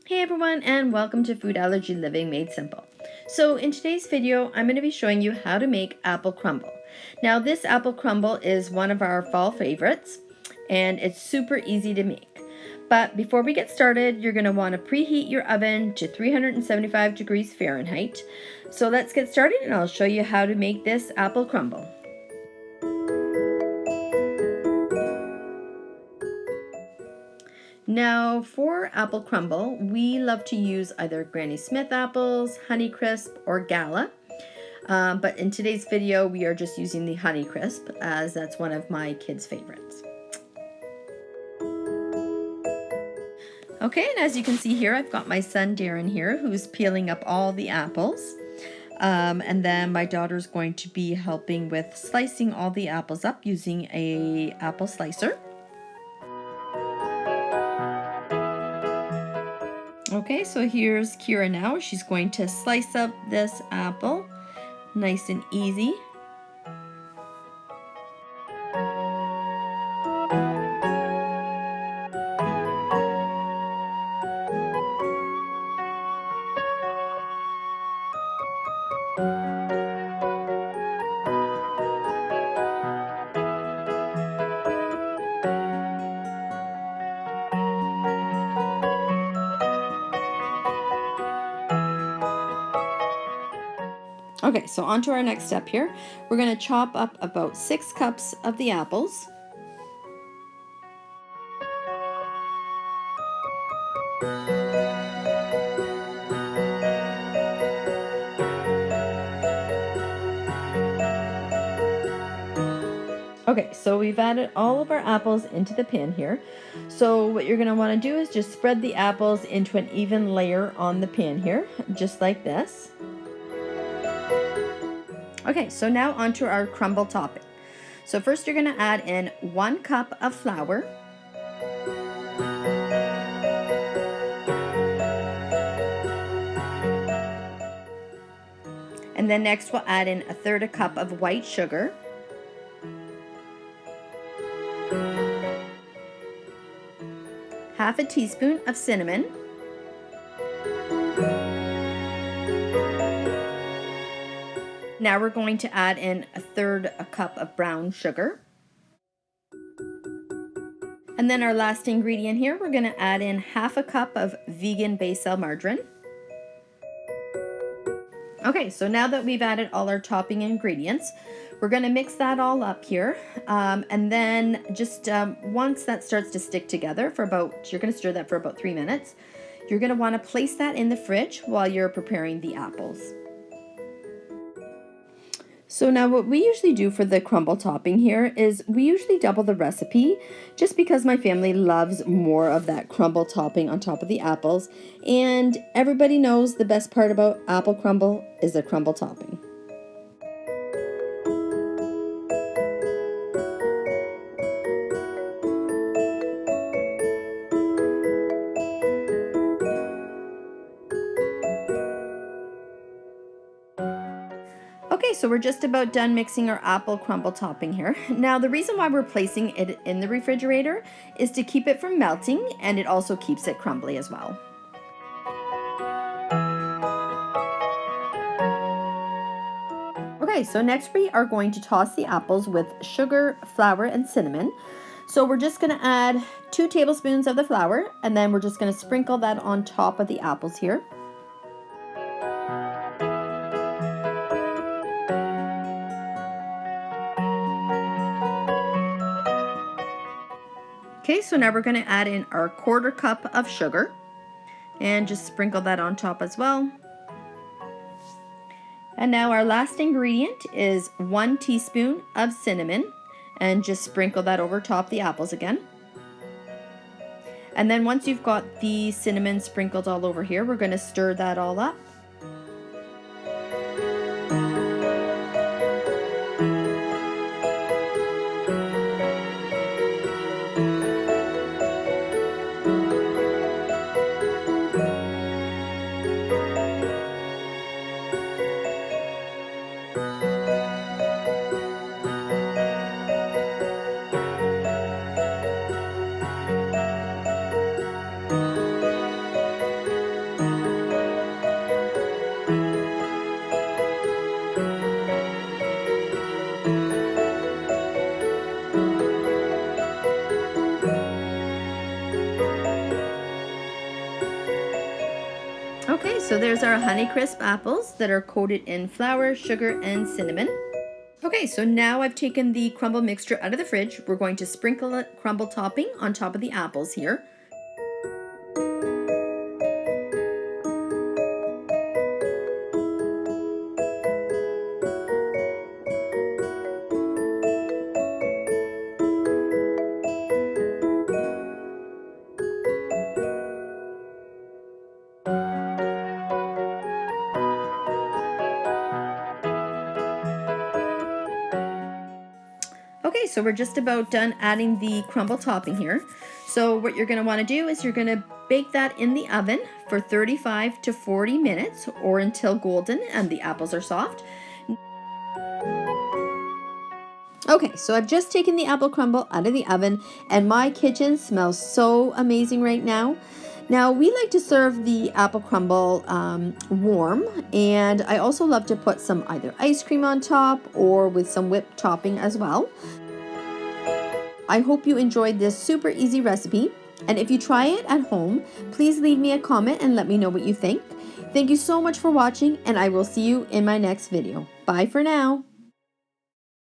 Hey everyone, and welcome to Food Allergy Living Made Simple. So in today's video, I'm going to be showing you how to make apple crumble. Now this apple crumble is one of our fall favorites, and it's super easy to make. But before we get started, you're going to want to preheat your oven to 375 degrees Fahrenheit. So let's get started and I'll show you how to make this apple crumble. Now for apple crumble, we love to use either Granny Smith apples, Honeycrisp, or Gala. But in today's video, we are just using the Honeycrisp as that's one of my kids' favorites. Okay, and as you can see here, I've got my son Darren here who's peeling up all the apples. And then my daughter's going to be helping with slicing all the apples up using a apple slicer. Okay, so here's Kira now. She's going to slice up this apple nice and easy. Okay, so on to our next step here. We're going to chop up about 6 cups of the apples. Okay, so we've added all of our apples into the pan here. So what you're going to want to do is just spread the apples into an even layer on the pan here, just like this. Okay, so now onto our crumble topping. So first you're going to add in 1 cup of flour. And then next we'll add in 1/3 cup of white sugar. Half a teaspoon of cinnamon. Now we're going to add in 1/3 cup of brown sugar. And then our last ingredient here, we're going to add in 1/2 cup of vegan becel margarine. Okay, so now that we've added all our topping ingredients, we're going to mix that all up here. And then just once that starts to stick together you're going to stir that for about 3 minutes. You're going to want to place that in the fridge while you're preparing the apples. So now what we usually do for the crumble topping here is we usually double the recipe just because my family loves more of that crumble topping on top of the apples, and everybody knows the best part about apple crumble is the crumble topping. Okay, so we're just about done mixing our apple crumble topping here. Now the reason why we're placing it in the refrigerator is to keep it from melting, and it also keeps it crumbly as well. Okay, so next we are going to toss the apples with sugar, flour, and cinnamon. So we're just going to add 2 tablespoons of the flour, and then we're just going to sprinkle that on top of the apples here. Okay, so now we're going to add in our 1/4 cup of sugar and just sprinkle that on top as well. And now our last ingredient is 1 teaspoon of cinnamon, and just sprinkle that over top the apples again. And then once you've got the cinnamon sprinkled all over here, we're going to stir that all up. Okay, so there's our Honeycrisp apples that are coated in flour, sugar, and cinnamon. Okay, so now I've taken the crumble mixture out of the fridge. We're going to sprinkle a crumble topping on top of the apples here. Okay, so we're just about done adding the crumble topping here. So what you're going to want to do is you're going to bake that in the oven for 35 to 40 minutes or until golden and the apples are soft. Okay, so I've just taken the apple crumble out of the oven and my kitchen smells so amazing right now. Now, we like to serve the apple crumble warm, and I also love to put some either ice cream on top or with some whipped topping as well. I hope you enjoyed this super easy recipe, and if you try it at home, please leave me a comment and let me know what you think. Thank you so much for watching, and I will see you in my next video. Bye for now.